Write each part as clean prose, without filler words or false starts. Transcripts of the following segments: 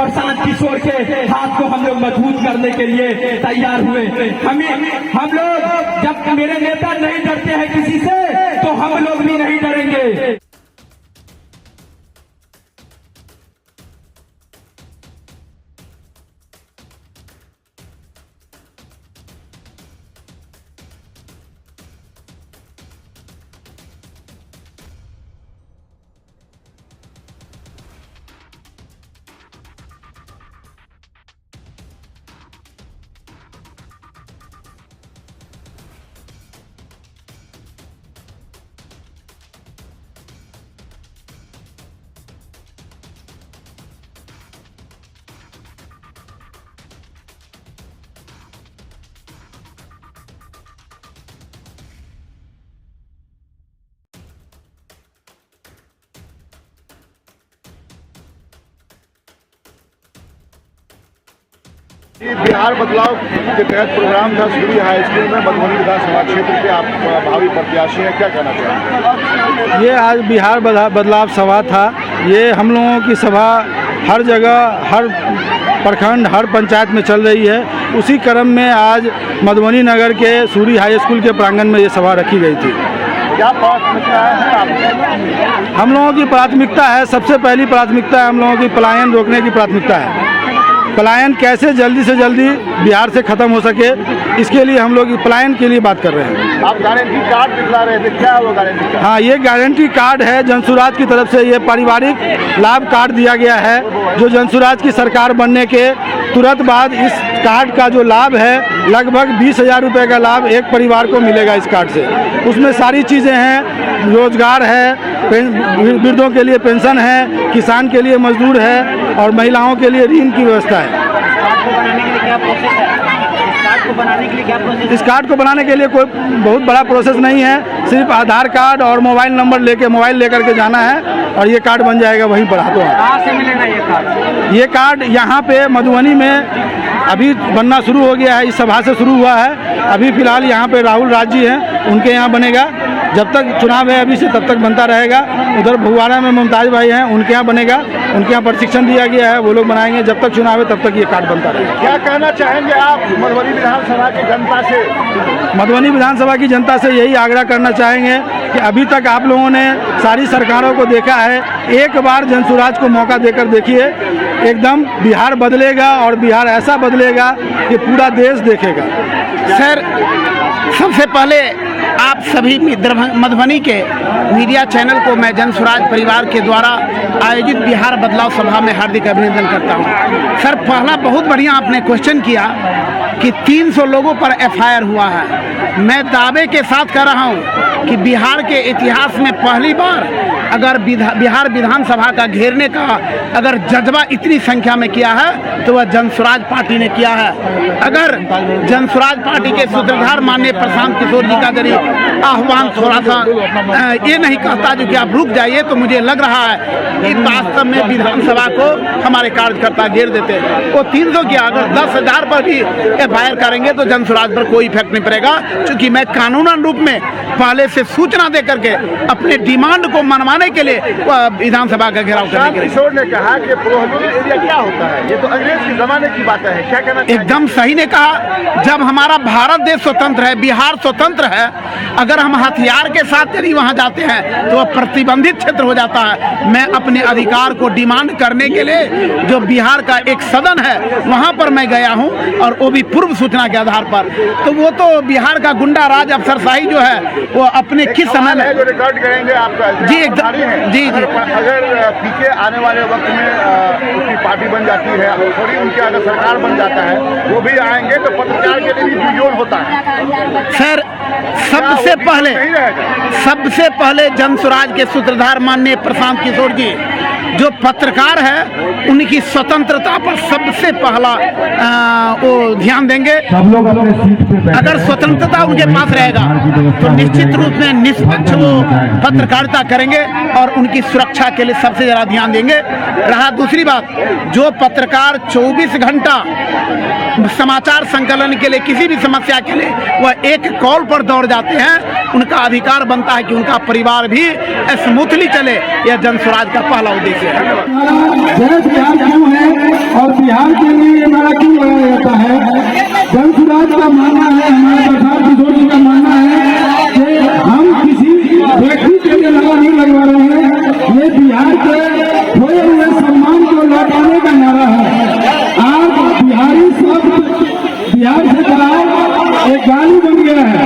प्रशांत किशोर के हाथ को हम लोग मजबूत करने के लिए तैयार हुए। हम लोग जब मेरे नेता नहीं डरते हैं किसी से, तो हम लोग भी नहीं डरेंगे। बिहार बदलाव के तहत प्रोग्राम था सूरी हाई स्कूल में मधुबनी विधानसभा क्षेत्र के आप भावी प्रत्याशी हैं, क्या कहना चाहेंगे? ये आज बिहार बदलाव सभा था। ये हम लोगों की सभा हर जगह, हर प्रखंड, हर पंचायत में चल रही है। उसी क्रम में आज मधुबनी नगर के सूरी हाई स्कूल के प्रांगण में ये सभा रखी गई थी। क्या प्राथमिकता है आपकी? हम लोगों की प्राथमिकता है, सबसे पहली प्राथमिकता है हम लोगों की पलायन रोकने की प्राथमिकता है। पलायन कैसे जल्दी से जल्दी बिहार से खत्म हो सके, इसके लिए हम लोग पलायन के लिए बात कर रहे हैं। आप गारंटी कार्ड दिखला रहे थे, क्या है वो गारंटी कार्ड? हाँ, ये गारंटी कार्ड है। जनसुराज की तरफ से ये पारिवारिक लाभ कार्ड दिया गया है, जो जनसुराज की सरकार बनने के तुरंत बाद इस कार्ड का जो लाभ है, लगभग 20,000 रुपये का लाभ एक परिवार को मिलेगा इस कार्ड से। उसमें सारी चीज़ें हैं, रोजगार है, वृद्धों के लिए पेंशन है, किसान के लिए मजदूर है और महिलाओं के लिए ऋण की व्यवस्था है। इस कार्ड को बनाने के लिए कोई बहुत बड़ा प्रोसेस नहीं है, सिर्फ आधार कार्ड और मोबाइल नंबर मोबाइल लेकर के जाना है और ये कार्ड बन जाएगा वहीं पर हाथों हाथ। कहाँ से मिलेगा ये कार्ड? ये कार्ड यहाँ पे मधुबनी में अभी बनना शुरू हो गया है, इस सभा से शुरू हुआ है। अभी फिलहाल यहाँ पे राहुल राज जी हैं, उनके यहाँ बनेगा। जब तक चुनाव है अभी से तब तक बनता रहेगा। उधर भगवाड़ा में मुमताज भाई हैं, उनके यहाँ बनेगा, उनके यहाँ प्रशिक्षण दिया गया है, वो लोग बनाएंगे। जब तक चुनाव है तब तक ये कार्ड बनता रहेगा। क्या कहना चाहेंगे आप मधुबनी विधानसभा की जनता से? मधुबनी विधानसभा की जनता से यही आग्रह करना चाहेंगे कि अभी तक आप लोगों ने सारी सरकारों को देखा है, एक बार जनसुराज को मौका देकर देखिए, एकदम बिहार बदलेगा और बिहार ऐसा बदलेगा कि पूरा देश देखेगा। सर, सबसे पहले आप सभी मधुबनी के मीडिया चैनल को मैं जनसुराज परिवार के द्वारा आयोजित बिहार बदलाव सभा में हार्दिक अभिनंदन करता हूं। सर, पहला बहुत बढ़िया आपने क्वेश्चन किया कि 300 लोगों पर एफआईआर हुआ है। मैं दावे के साथ कह रहा हूं कि बिहार के इतिहास में पहली बार अगर बिहार विधानसभा का घेरने का अगर जज्बा इतनी संख्या में किया है तो वह जनसुराज पार्टी ने किया है। अगर जनसुराज पार्टी के सूत्रधार माननीय प्रशांत किशोर जी का यदि आह्वान थोड़ा सा ये नहीं कहता जो कि आप रुक जाइए, तो मुझे लग रहा है कि वास्तव में विधानसभा को हमारे कार्यकर्ता घेर देते। वो 300 की अगर 10,000 पर भी एफआईआर करेंगे तो जनसुराज पर कोई इफेक्ट नहीं पड़ेगा, क्योंकि मैं कानूनन रूप में पहले से सूचना दे करके अपने डिमांड को मनवाने के लिए विधानसभा का घेराव करने के लिए। किशोर ने कहा कि प्रोहिबिटेड एरिया क्या होता है, ये तो अंग्रेज के जमाने की बात है, क्या कहना? एकदम सही ने कहा। जब हमारा भारत देश स्वतंत्र है, बिहार स्वतंत्र है, अगर हम हथियार के साथ यदि वहां जाते हैं तो वह प्रतिबंधित क्षेत्र हो जाता है। मैं अपने अधिकार को डिमांड करने के लिए जो बिहार का एक सदन है वहां पर मैं गया हूं, और वो भी पूर्व सूचना के आधार पर। तो वो तो बिहार का गुंडा राज अफसरशाही जो है वो अपने किस समय में जो रिकॉर्ड करेंगे आपका? जी एकदम जी। अगर पीके आने वाले वक्त में उसकी पार्टी बन जाती है, थोड़ी उनकी अगर सरकार बन जाता है, वो भी आएंगे तो पत्रकार के लिए भी विजोन होता है। सर, सबसे पहले जनसुराज के सूत्रधार माननीय प्रशांत किशोर जी जो पत्रकार है उनकी स्वतंत्रता पर सबसे पहला वो ध्यान देंगे। अगर स्वतंत्रता उनके पास रहेगा तो निश्चित रूप में निष्पक्ष वो पत्रकारिता करेंगे और उनकी सुरक्षा के लिए सबसे ज़्यादा ध्यान देंगे। रहा दूसरी बात, जो पत्रकार 24 घंटा समाचार संकलन के लिए किसी भी समस्या के लिए वह एक कॉल पर दौड़ जाते हैं, उनका अधिकार बनता है कि उनका परिवार भी स्मूथली चले। यह जनसुराज का पहला उद्देश्य है। बिहार के लिए ये नारा क्यों लगाया जाता है? जनसुराज का मानना है, हमारे प्रसाद किशोर जी का मानना है कि हम किसी व्यक्ति के लिए नारा नहीं लगवा रहे हैं, ये बिहार के खोए हुए सम्मान को लौटाने का नारा है। आज बिहारी शब्द बिहार से चलाओ एक गाली बन गया है।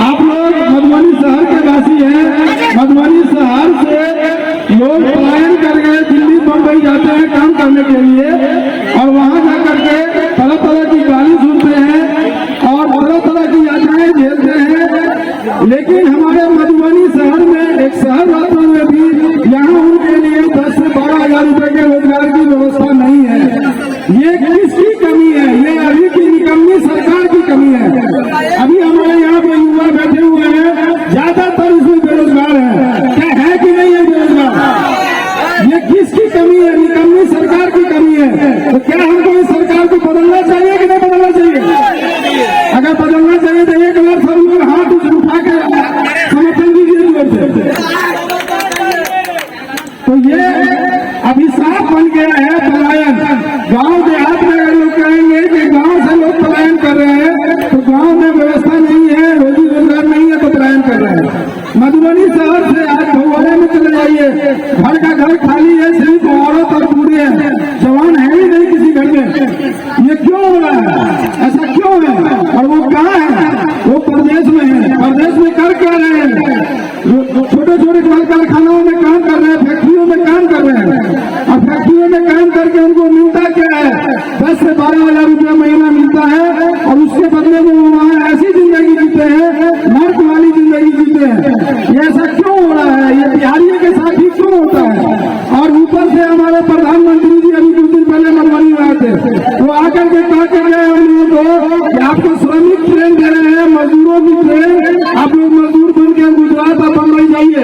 आप लोग मधुबनी शहर के वासी हैं, मधुबनी शहर से लोग पलायन कर गए, दिल्ली बम्बई जाते हैं काम करने के लिए और वहां जाकर के तरह तरह की गाली सुनते हैं और तरह तरह की यातनाएं झेलते हैं। लेकिन हमारे मधुबनी शहर में एक शहर वास्तव में भी यहाँ उनके लिए 10 से 12 हजार रुपए के रोजगार की व्यवस्था नहीं है। ये किसकी कमी है? ये अभी की निकम्मी सरकार की कमी है। अभी हमारे यहाँ पे युवा बैठे हुए हैं, ज्यादातर इसमें बेरोजगार है। क्या है कि नहीं है बेरोजगार? ये किसकी कमी है? निकम्मी सरकार की कमी है। तो क्या हमको इस सरकार को बदलना चाहिए कि नहीं बदलना चाहिए? अगर बदलना चाहिए तो एक बार सब लोग हाथ उठा के समर्थन दीजिए जोर से। तो ये अभी साफ बन गया है पलायन। गांव देहात में अगर लोग कहेंगे कि गांव से लोग पलायन कर रहे हैं तो गांव में व्यवस्था नहीं है, रोजी रोजगार नहीं है तो पलायन कर रहे हैं। मधुबनी शहर से आज भगवान में चले जाइए, घर का घर खाली है, सिर्फ औरत और बूढ़े हैं, जवान है ही नहीं किसी घर में। ये क्यों हो रहा है? ऐसा क्यों है? और वो कहाँ है? वो प्रदेश में है। प्रदेश में कर क्या रहे हैं? छोटे छोटे कल कारखानाओं में काम कर रहे हैं, फैक्ट्रियों में काम कर रहे हैं और फैक्ट्रियों में काम करके उनको मिलता क्या है? 10 से 12 हजार रुपया महीना मिलता है और उसके बदले में वो वहाँ ऐसी जिंदगी जीते हैं, नर्क वाली जिंदगी जीते हैं। ये ऐसा क्यों हो रहा है? ये बिहारियों के साथ ही क्यों होता है? और ऊपर से हमारे प्रधानमंत्री जी अभी कुछ दिन पहले मधुबनी में आए थे, वो आकर के कहा कर रहे हैं हम लोगों को कि आपको श्रमिक ट्रेन दे रहे हैं, मजदूरों की ट्रेन, आप लोग मजदूर बन के गुजरात और बम्बई जाइए।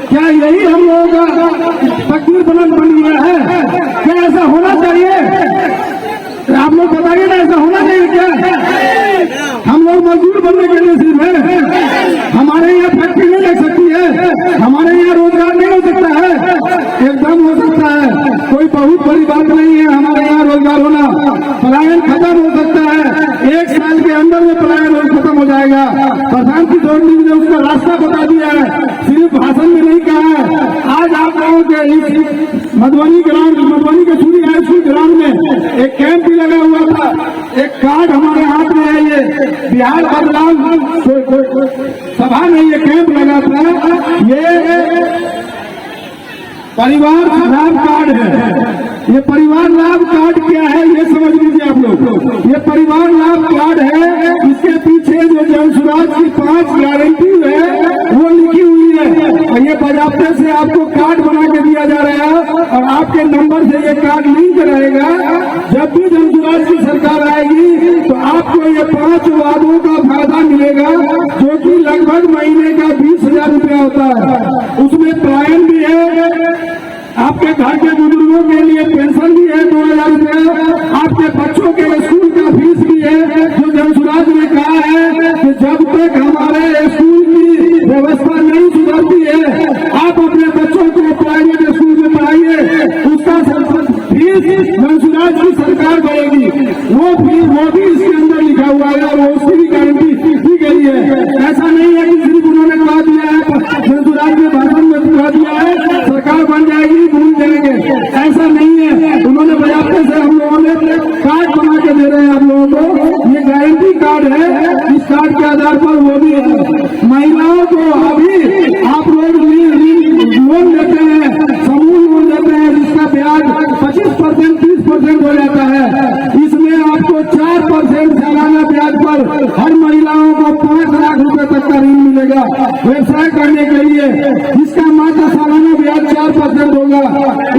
क्या यही हम लोगों का तकदीर बन गया है? क्या ऐसा होना चाहिए? आप लोग बताइए ना, ऐसा होना चाहिए क्या? हम लोग मजदूर बनने के लिए सिर्फ है? हमारे यहाँ फैक्ट्री नहीं लग सकती है? हमारे यहाँ रोजगार नहीं हो सकता है? एकदम हो सकता है, कोई बहुत बड़ी बात नहीं है हमारे यहाँ रोजगार होना। पलायन खत्म हो सकता है, 1 साल के अंदर में पलायन खत्म हो जाएगा। प्रधान किशोर जी ने उसका रास्ता बता दिया है, सिर्फ भाषण में नहीं कहा है। आज आप लोगों के इस मधुबनी ग्राउंड, मधुबनी के सूरी हाई स्कूल ग्राउंड में एक कैंप भी लगा हुआ था। एक कार्ड हमारे हाथ में है, ये बिहार बदलाव सभा में ये कैंप लगा था। ये परिवार लाभ कार्ड है। ये परिवार लाभ कार्ड क्या है ये समझ लीजिए आप लोग। ये परिवार लाभ कार्ड है, इसके पीछे जो जनसुराज की 5 गारंटी है वो लिखी हुई है और ये बाजाप्ते से आपको कार्ड बना के दिया जा रहा है और आपके नंबर से ये कार्ड लिंक रहेगा। जब भी जनसुराज की सरकार आएगी तो आपको ये 5 वादों का फायदा मिलेगा, जो कि लगभग महीने का 20,000 रुपया होता है। उसमें पलायन भी है, आपके घर के बुजुर्गों के लिए पेंशन भी है 2,000 रुपया, आपके बच्चों के स्कूल का फीस भी है। जो जनसुराज ने कहा है कि जब तक हमारे स्कूल की व्यवस्था नहीं सुधरती है, आप अपने बच्चों को प्राइवेट स्कूल में पढ़ाइए, उसका फीस जनसुराज की सरकार भरेगी। वो भी इसके अंदर लिखा हुआ है और उसकी भी गारंटी दी गई है। ऐसा नहीं है कि सिर्फ उन्होंने कहा दिया है, जनसुराज ने भाषण में कहा दिया है सरकार बन जाएगी भूल जाएंगे, ऐसा नहीं है। उन्होंने बजाते से हम लोगों ने कार्ड बना के दे रहे हैं आप लोगों को। ये गारंटी कार्ड है, इस कार्ड के आधार पर वो भी महिलाओं को अभी आप लोग लोन देते हैं, समूह लोन देते हैं, जिसका ब्याज 25% 30% हो जाता है। इसमें आपको 4% सालाना ब्याज पर हर महिलाओं को 5 लाख रुपए तक का ऋण मिलेगा व्यवसाय करने के लिए, जिसका मात्र सालाना ब्याज 4% होगा।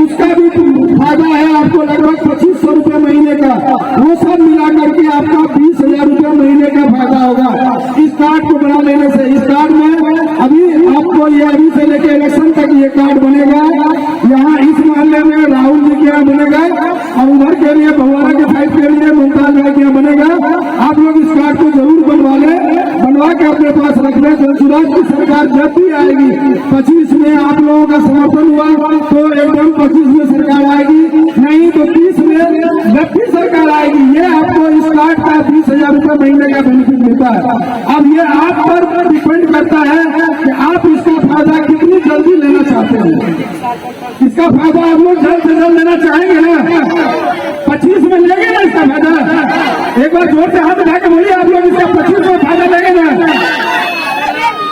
उसका भी फायदा है आपको लगभग 2500 रुपये महीने का। वो सब मिला करके आपका 20,000 रुपये महीने का फायदा होगा इस कार्ड को बना लेने से। इस कार्ड में अभी आपको ये अभी से लेकर इलेक्शन तक ये कार्ड बनेगा। यहाँ इस मोहल्ले में राहुल जी के यहाँ बनेगा और उधर के लिए भगवाना के साइड के लिए मुमताज भाई के यहाँ बनेगा। आप लोग इस कार्ड को जरूर बनवा के अपने पास रख लें। जनसुराज की सरकार जब भी आएगी, 25 में आप लोगों का समर्थन हुआ तो एकदम 25 में सरकार आएगी, नहीं तो 30 में जब भी सरकार आएगी ये आपको इस कार्ड का 20,000 रुपये महीने का बेनिफिट मिलता है। अब ये आप पर डिपेंड करता है कि आप इसका फायदा कितनी जल्दी लेना चाहते हैं। इसका फायदा आप लोग जल्द से जल्द लेना चाहेंगे ना? 25 में लेंगे ना इसका फायदा? एक बार जोर से हाथ उठा के बोलिए, आप लोग इसका 25 में फायदा लेंगे ना?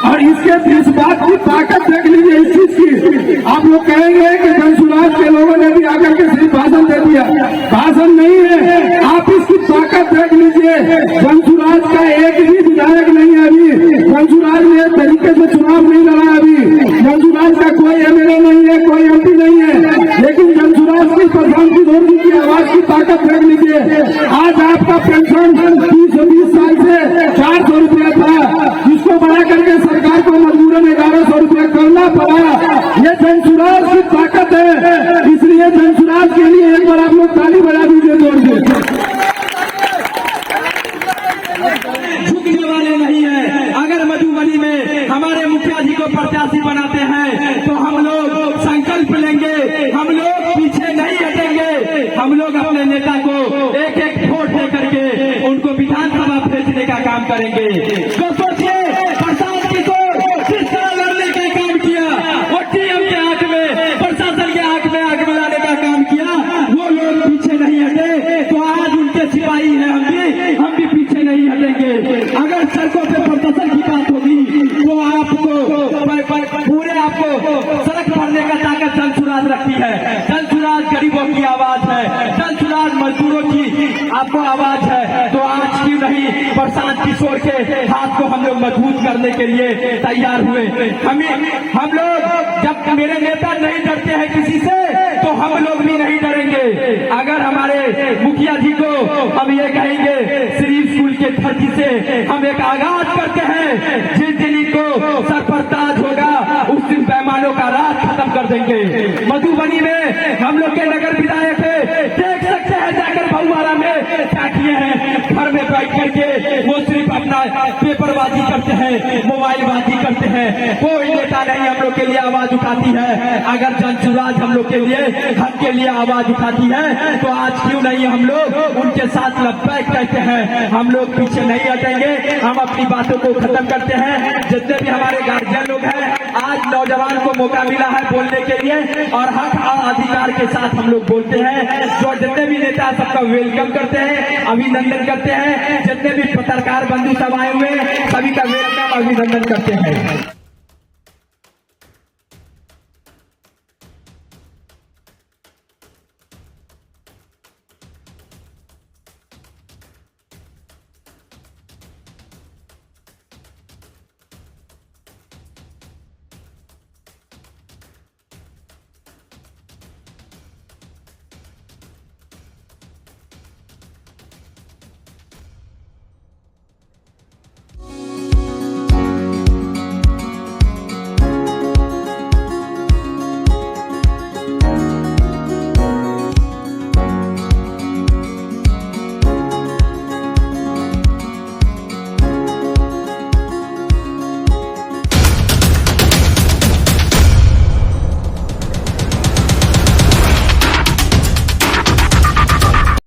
और इसके इस बात की ताकत देख लीजिए इस चीज की। आप लोग कहेंगे कि जनसुराज के लोगों ने भी आकर के सिर्फ भाषण दे दिया, भाषण नहीं है। आप इसकी ताकत देख लीजिए। जनसुराज का एक भी विधायक नहीं है अभी, जनसुराज ने तरीके से चुनाव नहीं लड़ा अभी, जनसुराज का कोई एमएलए नहीं है, कोई एमपी नहीं है, लेकिन जनसुराज की प्रधान किशोर जी की आवाज की ताकत देख लीजिए। आज आपका पेंशन 20 साल से 400 रुपया था, जिसको बढ़ा करके सरकार को मजबूरन 1100 रुपया करना पड़ा। ये जनसुराज की ताकत है, इसलिए जनसुराज के लिए एक बार आप लोग ताली बजा दीजिए जोर से। झुकने वाले नहीं है। अगर मधुबनी में हमारे मुखिया जी को प्रत्याशी बनाते हैं तो हम लोग संकल्प लेंगे, हम लोग पीछे नहीं हटेंगे। हम लोग अपने नेता को एक एक वोट दे करके उनको विधानसभा भेजने का काम करेंगे। तो सोचिए प्रशांत किशोर किस तरह लड़ने का काम किया, और टीएम के आंख में, प्रशासन के आंख में आग मिलाने का काम किया। वो लोग पीछे नहीं हटे, तो आज उनके सिपाही हैं हम भी पीछे नहीं हटेंगे। अगर सड़कों पे प्रशासन की बात होगी तो आपको पूरे आपको सड़क भरने का ताकत जनसुराज रखती है। जनसुराज गरीबों की आवाज है, जनसुराज मजदूरों की आपको आवाज है। तो आज क्यों नहीं प्रशांत किशोर के हाथ को हम लोग मजबूत करने के लिए तैयार हुए। हम लोग जब मेरे नेता नहीं डरते हैं किसी से तो हम लोग भी नहीं डरेंगे। अगर हमारे मुखिया जी को हम ये कहेंगे श्री स्कूल के धरती से हम एक आगाज करते हैं, जिस दिन इनको सर पर ताज होगा उस दिन पैमानों का राज खत्म कर देंगे। मधुबनी में हम लोग के नगर विधायक देख सकते हैं जाकर बहुआरा में क्या किए हैं। घर में बैठ करके वो सिर्फ अपना पेपरबाजी करते हैं, मोबाइलबाजी करते हैं। कोई नेता नहीं हम लोग के लिए आवाज उठाती है। अगर जनसुराज हम लोग के लिए हम के लिए आवाज उठाती है तो आज क्यों नहीं हम लोग उनके साथ लपैक कहते हैं। हम लोग पीछे नहीं हटेंगे, हम अपनी बातों को खत्म करते हैं। जितने भी हमारे गार्जियन लोग हैं, आज नौजवान को मौका मिला है बोलने के लिए और हक और अधिकार के साथ हम लोग बोलते हैं। जो जितने भी नेता सबका वेलकम करते हैं, अभिनंदन करते हैं। जितने भी पत्रकार बंधु सब आए हुए सभी का वेलकम अभिनंदन करते हैं।